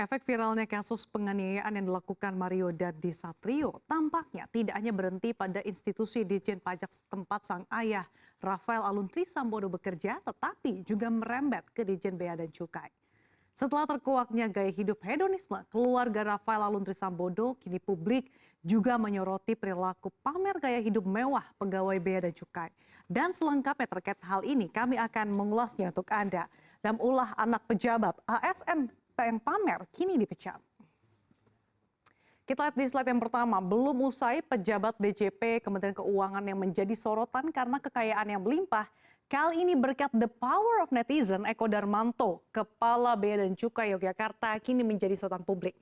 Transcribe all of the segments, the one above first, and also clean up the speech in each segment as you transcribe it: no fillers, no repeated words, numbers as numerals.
Efek viralnya kasus penganiayaan yang dilakukan Mario Dandi Satrio tampaknya tidak hanya berhenti pada institusi Ditjen Pajak setempat sang ayah Rafael Aluntri Sambodo bekerja, tetapi juga merembet ke Ditjen Bea dan Cukai. Setelah terkuaknya gaya hidup hedonisme, keluarga Rafael Aluntri Sambodo kini publik juga menyoroti perilaku pamer gaya hidup mewah pegawai Bea dan Cukai. Dan selengkapnya terkait hal ini kami akan mengulasnya untuk Anda. Dalam ulah anak pejabat ASN yang pamer kini dipecat. Kita lihat di slide yang pertama, belum usai pejabat DJP Kementerian Keuangan yang menjadi sorotan karena kekayaan yang melimpah. Kali ini berkat the power of netizen, Eko Darmanto, Kepala Bea dan Cukai Yogyakarta, kini menjadi sorotan publik.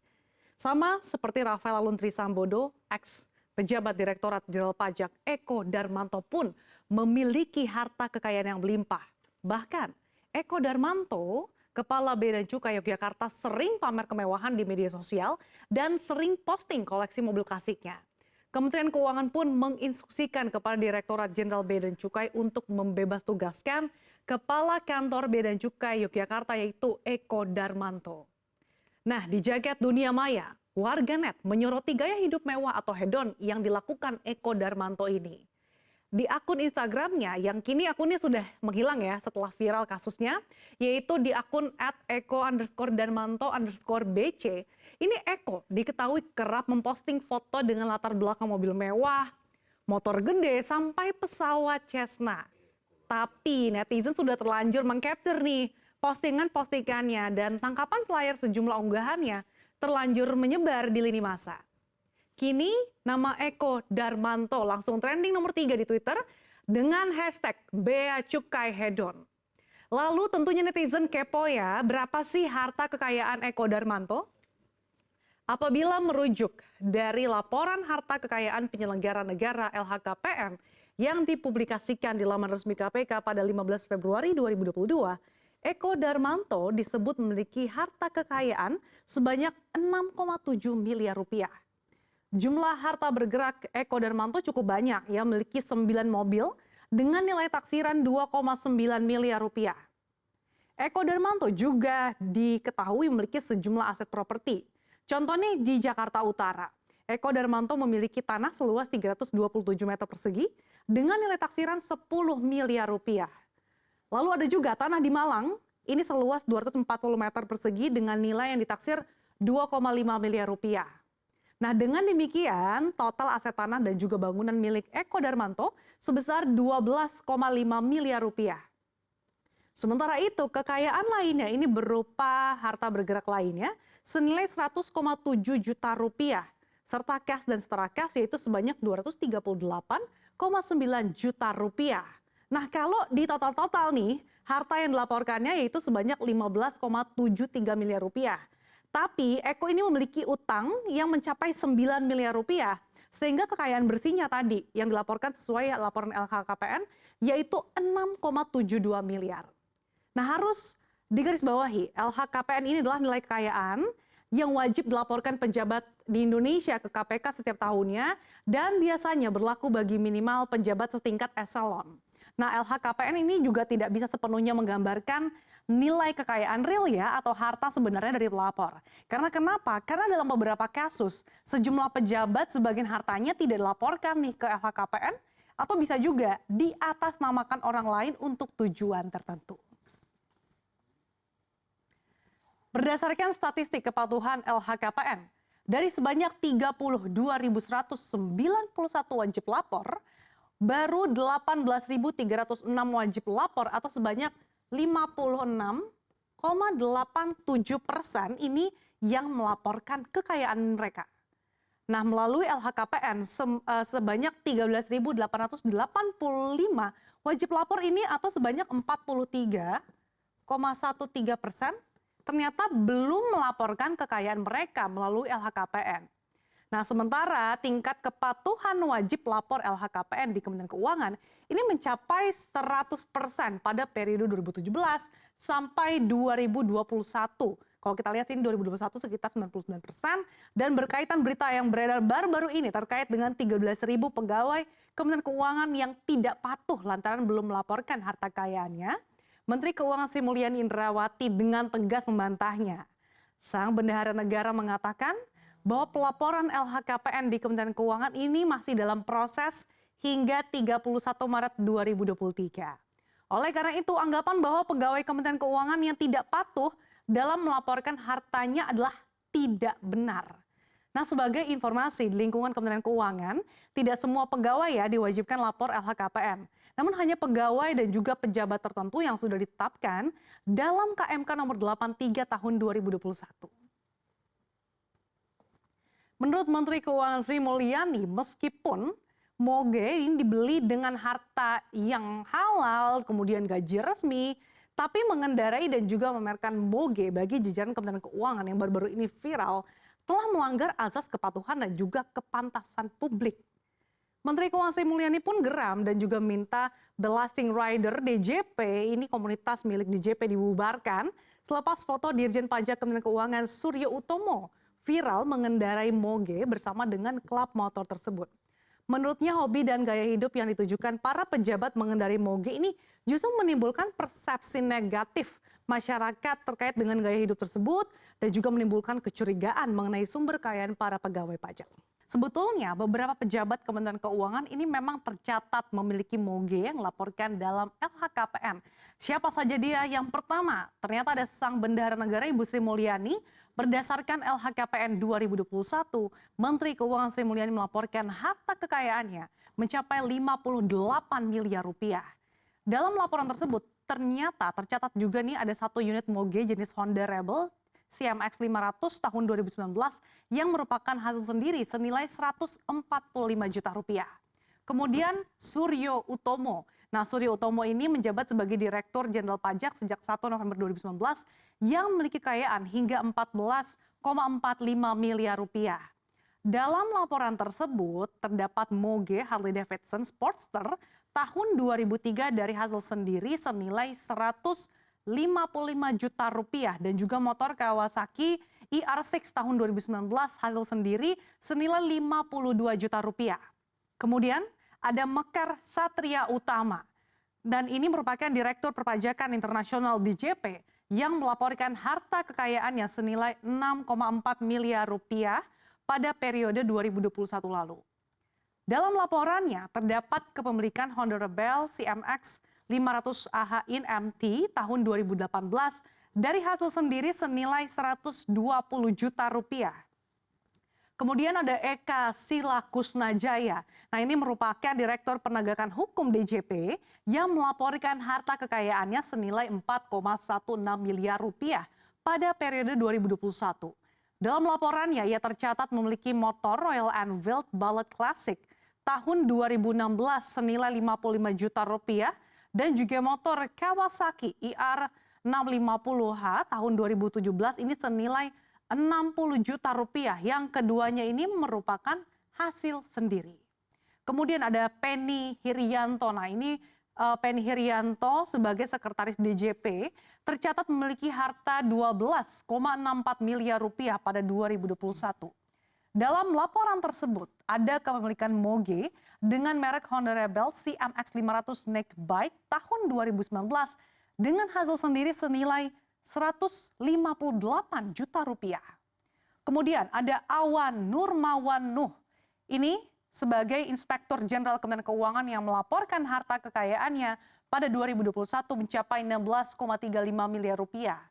Sama seperti Rafael Aluntri Sambodo, ex pejabat Direktorat Jenderal Pajak, Eko Darmanto pun memiliki harta kekayaan yang melimpah. Bahkan Eko Darmanto, Kepala Bea dan Cukai Yogyakarta, sering pamer kemewahan di media sosial dan sering posting koleksi mobil klasiknya. Kementerian Keuangan pun menginstruksikan kepada Direktorat Jenderal Bea dan Cukai untuk membebas tugaskan Kepala Kantor Bea dan Cukai Yogyakarta yaitu Eko Darmanto. Nah, di jagat dunia maya, warganet menyoroti gaya hidup mewah atau hedon yang dilakukan Eko Darmanto ini. Di akun Instagramnya yang kini akunnya sudah menghilang ya setelah viral kasusnya, yaitu di akun @eko_darmanto_bc. Ini Eko diketahui kerap memposting foto dengan latar belakang mobil mewah, motor gede, sampai pesawat Cessna. Tapi netizen sudah terlanjur mengcapture nih postingan-postingannya dan tangkapan layar sejumlah unggahannya terlanjur menyebar di lini masa. Kini nama Eko Darmanto langsung trending nomor 3 di Twitter dengan hashtag Bea Cukai Hedon. Lalu tentunya netizen kepo ya, berapa sih harta kekayaan Eko Darmanto? Apabila merujuk dari laporan harta kekayaan penyelenggara negara LHKPN yang dipublikasikan di laman resmi KPK pada 15 Februari 2022, Eko Darmanto disebut memiliki harta kekayaan sebanyak 6,7 miliar rupiah. Jumlah harta bergerak Eko Darmanto cukup banyak, ya, memiliki 9 mobil dengan nilai taksiran 2,9 miliar rupiah. Eko Darmanto juga diketahui memiliki sejumlah aset properti. Contohnya di Jakarta Utara, Eko Darmanto memiliki tanah seluas 327 meter persegi dengan nilai taksiran 10 miliar rupiah. Lalu ada juga tanah di Malang, ini seluas 240 meter persegi dengan nilai yang ditaksir 2,5 miliar rupiah. Nah, dengan demikian, total aset tanah dan juga bangunan milik Eko Darmanto sebesar 12,5 miliar rupiah. Sementara itu, kekayaan lainnya ini berupa harta bergerak lainnya senilai 100,7 juta rupiah, serta kas dan setara kas yaitu sebanyak 238,9 juta rupiah. Nah, kalau di total-total nih, harta yang dilaporkannya yaitu sebanyak 15,73 miliar rupiah. Tapi Eko ini memiliki utang yang mencapai 9 miliar rupiah, sehingga kekayaan bersihnya tadi yang dilaporkan sesuai laporan LHKPN yaitu 6,72 miliar. Nah, harus digarisbawahi, LHKPN ini adalah nilai kekayaan yang wajib dilaporkan pejabat di Indonesia ke KPK setiap tahunnya dan biasanya berlaku bagi minimal pejabat setingkat eselon. Nah, LHKPN ini juga tidak bisa sepenuhnya menggambarkan nilai kekayaan real ya atau harta sebenarnya dari pelapor. Karena kenapa? Karena dalam beberapa kasus sejumlah pejabat sebagian hartanya tidak dilaporkan nih ke LHKPN atau bisa juga diatasnamakan orang lain untuk tujuan tertentu. Berdasarkan statistik kepatuhan LHKPN, dari sebanyak 32.191 wajib lapor, baru 18.306 wajib lapor atau sebanyak 56,87% ini yang melaporkan kekayaan mereka. Nah, melalui LHKPN sebanyak 13.885 wajib lapor ini atau sebanyak 43,13% ternyata belum melaporkan kekayaan mereka melalui LHKPN. Nah, sementara tingkat kepatuhan wajib lapor LHKPN di Kementerian Keuangan ini mencapai 100% pada periode 2017 sampai 2021. Kalau kita lihat ini 2021 sekitar 99% dan berkaitan berita yang beredar baru-baru ini terkait dengan 13.000 pegawai Kementerian Keuangan yang tidak patuh lantaran belum melaporkan harta kekayaannya. Menteri Keuangan Sri Mulyani Indrawati dengan tegas membantahnya. Sang bendahara negara mengatakan bahwa pelaporan LHKPN di Kementerian Keuangan ini masih dalam proses hingga 31 Maret 2023. Oleh karena itu, anggapan bahwa pegawai Kementerian Keuangan yang tidak patuh dalam melaporkan hartanya adalah tidak benar. Nah, sebagai informasi di lingkungan Kementerian Keuangan, tidak semua pegawai ya diwajibkan lapor LHKPN. Namun hanya pegawai dan juga pejabat tertentu yang sudah ditetapkan dalam KMK nomor 83 tahun 2021. Menurut Menteri Keuangan Sri Mulyani, meskipun moge ini dibeli dengan harta yang halal, kemudian gaji resmi, tapi mengendarai dan juga memamerkan moge bagi jajaran Kementerian Keuangan yang baru-baru ini viral, telah melanggar azas kepatuhan dan juga kepantasan publik. Menteri Keuangan Sri Mulyani pun geram dan juga minta The Lasting Rider DJP, ini komunitas milik DJP, dibubarkan selepas foto Dirjen Pajak Kementerian Keuangan Suryo Utomo viral mengendarai moge bersama dengan klub motor tersebut. Menurutnya hobi dan gaya hidup yang ditujukan para pejabat mengendarai moge ini justru menimbulkan persepsi negatif masyarakat terkait dengan gaya hidup tersebut dan juga menimbulkan kecurigaan mengenai sumber kekayaan para pegawai pajak. Sebetulnya beberapa pejabat Kementerian Keuangan ini memang tercatat memiliki moge yang dilaporkan dalam LHKPN. Siapa saja dia? Yang pertama, ternyata ada sang bendahara negara Ibu Sri Mulyani. Berdasarkan LHKPN 2021, Menteri Keuangan Sri Mulyani melaporkan harta kekayaannya mencapai 58 miliar rupiah. Dalam laporan tersebut, ternyata tercatat juga nih ada satu unit moge jenis Honda Rebel CMX 500 tahun 2019 yang merupakan hasil sendiri senilai 145 juta rupiah. Kemudian Suryo Utomo. Nah, Suryo Utomo ini menjabat sebagai Direktur Jenderal Pajak sejak 1 November 2019 yang memiliki kekayaan hingga 14,45 miliar rupiah. Dalam laporan tersebut terdapat moge Harley Davidson Sportster tahun 2003 dari hasil sendiri senilai 155 juta rupiah dan juga motor Kawasaki ER6 tahun 2019 hasil sendiri senilai 52 juta rupiah. Kemudian ada Mekar Satria Utama dan ini merupakan Direktur Perpajakan Internasional DJP yang melaporkan harta kekayaannya senilai 6,4 miliar rupiah pada periode 2021 lalu. Dalam laporannya terdapat kepemilikan Honda Rebel CMX 500 AH in MT tahun 2018 dari hasil sendiri senilai 120 juta rupiah. Kemudian ada Eka Sila Kusnajaya. Nah, ini merupakan Direktur Penegakan Hukum DJP yang melaporkan harta kekayaannya senilai 4,16 miliar rupiah pada periode 2021. Dalam laporannya, ia tercatat memiliki motor Royal Enfield Bullet Classic tahun 2016 senilai 55 juta rupiah dan juga motor Kawasaki ER650H tahun 2017 ini senilai 60 juta rupiah yang keduanya ini merupakan hasil sendiri. Kemudian ada Penny Hirianto. Nah, ini Penny Hirianto sebagai sekretaris DJP tercatat memiliki harta 12,64 miliar rupiah pada 2021. Dalam laporan tersebut ada kepemilikan moge dengan merek Honda Rebel CMX 500 Snake Bike tahun 2019 dengan hasil sendiri senilai 158 juta rupiah. Kemudian ada Awan Nurmawan Nuh. Ini sebagai Inspektur Jenderal Kementerian Keuangan yang melaporkan harta kekayaannya pada 2021 mencapai 16,35 miliar rupiah.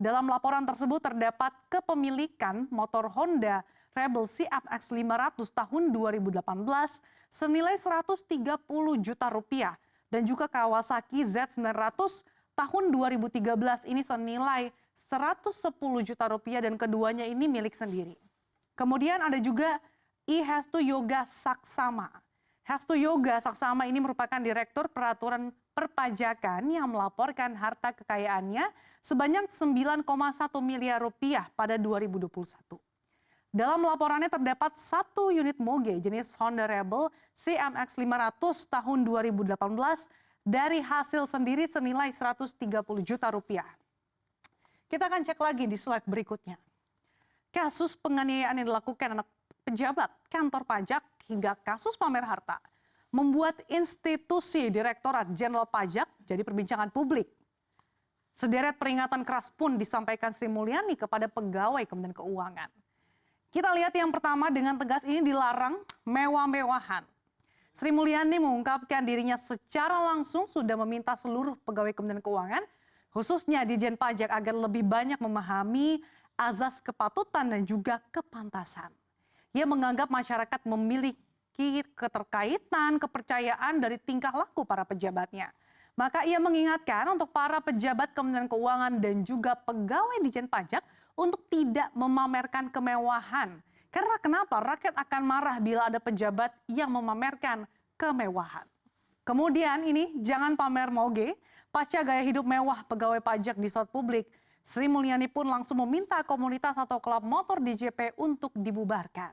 Dalam laporan tersebut terdapat kepemilikan motor Honda Rebel CMX 500 tahun 2018 senilai 130 juta rupiah dan juga Kawasaki Z900 tahun 2013 ini senilai 110 juta rupiah dan keduanya ini milik sendiri. Kemudian ada juga Hestu Yoga Saksama. Hestu Yoga Saksama ini merupakan Direktur Peraturan Perpajakan yang melaporkan harta kekayaannya sebanyak 9,1 miliar rupiah pada 2021. Dalam laporannya terdapat satu unit moge jenis Honda Rebel CMX 500 tahun 2018 dari hasil sendiri senilai 130 juta rupiah. Kita akan cek lagi di slide berikutnya. Kasus penganiayaan yang dilakukan anak pejabat kantor pajak hingga kasus pamer harta membuat institusi Direktorat Jenderal Pajak jadi perbincangan publik. Sederet peringatan keras pun disampaikan Sri Mulyani kepada pegawai Kementerian Keuangan. Kita lihat yang pertama, dengan tegas ini dilarang mewah-mewahan. Sri Mulyani mengungkapkan dirinya secara langsung sudah meminta seluruh pegawai Kementerian Keuangan, khususnya Ditjen Pajak, agar lebih banyak memahami azas kepatutan dan juga kepantasan. Ia menganggap masyarakat memiliki keterkaitan, kepercayaan dari tingkah laku para pejabatnya. Maka ia mengingatkan untuk para pejabat Kementerian Keuangan dan juga pegawai Ditjen Pajak untuk tidak memamerkan kemewahan. Karena kenapa? Rakyat akan marah bila ada pejabat yang memamerkan kemewahan. Kemudian ini, jangan pamer moge. Pasca gaya hidup mewah pegawai pajak di slot publik, Sri Mulyani pun langsung meminta komunitas atau klub motor DJP untuk dibubarkan.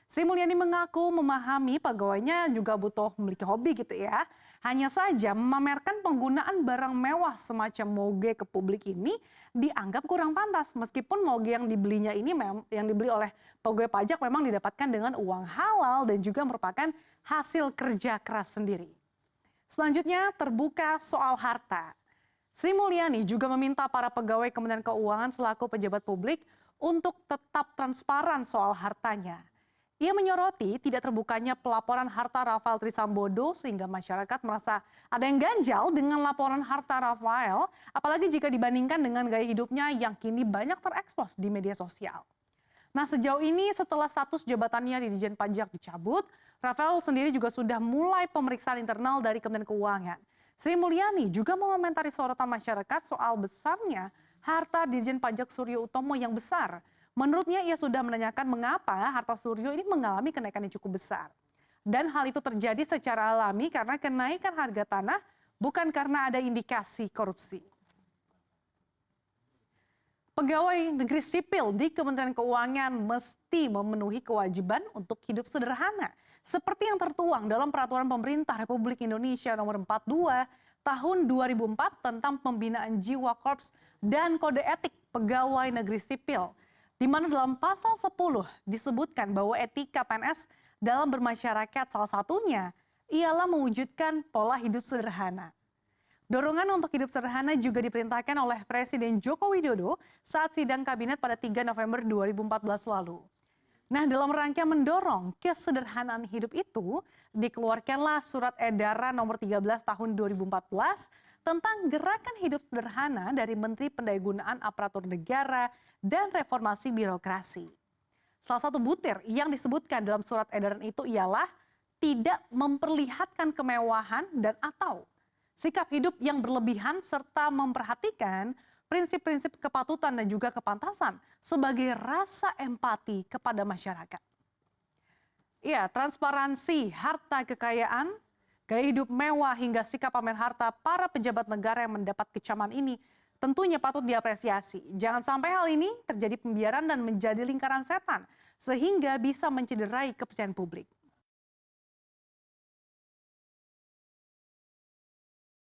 Sri Mulyani mengaku memahami pegawainya juga butuh memiliki hobi gitu ya. Hanya saja memamerkan penggunaan barang mewah semacam moge ke publik ini dianggap kurang pantas. Meskipun moge yang dibelinya ini yang dibeli oleh pegawai pajak memang didapatkan dengan uang halal dan juga merupakan hasil kerja keras sendiri. Selanjutnya terbuka soal harta. Sri Mulyani juga meminta para pegawai Kementerian Keuangan selaku pejabat publik untuk tetap transparan soal hartanya. Ia menyoroti tidak terbukanya pelaporan harta Rafael Trisambodo sehingga masyarakat merasa ada yang ganjal dengan laporan harta Rafael, apalagi jika dibandingkan dengan gaya hidupnya yang kini banyak terekspos di media sosial. Nah, sejauh ini setelah status jabatannya di Ditjen Pajak dicabut, Rafael sendiri juga sudah mulai pemeriksaan internal dari Kementerian Keuangan. Sri Mulyani juga mengomentari sorotan masyarakat soal besarnya harta Ditjen Pajak Suryo Utomo yang besar. Menurutnya ia sudah menanyakan mengapa harta Suryo ini mengalami kenaikan yang cukup besar. Dan hal itu terjadi secara alami karena kenaikan harga tanah, bukan karena ada indikasi korupsi. Pegawai negeri sipil di Kementerian Keuangan mesti memenuhi kewajiban untuk hidup sederhana, seperti yang tertuang dalam Peraturan Pemerintah Republik Indonesia Nomor 42 Tahun 2004 tentang Pembinaan Jiwa Korps dan Kode Etik Pegawai Negeri Sipil, di mana dalam pasal 10 disebutkan bahwa etika PNS dalam bermasyarakat salah satunya ialah mewujudkan pola hidup sederhana. Dorongan untuk hidup sederhana juga diperintahkan oleh Presiden Joko Widodo saat sidang kabinet pada 3 November 2014 lalu. Nah, dalam rangka mendorong kesederhanaan hidup itu, dikeluarkanlah Surat Edaran Nomor 13 Tahun 2014 tentang Gerakan Hidup Sederhana dari Menteri Pendayagunaan Aparatur Negara dan Reformasi Birokrasi. Salah satu butir yang disebutkan dalam surat edaran itu ialah tidak memperlihatkan kemewahan dan atau sikap hidup yang berlebihan serta memperhatikan prinsip-prinsip kepatutan dan juga kepantasan sebagai rasa empati kepada masyarakat. Ya, transparansi, harta kekayaan, gaya hidup mewah hingga sikap pamer harta para pejabat negara yang mendapat kecaman ini tentunya patut diapresiasi. Jangan sampai hal ini terjadi pembiaran dan menjadi lingkaran setan sehingga bisa mencederai kepercayaan publik.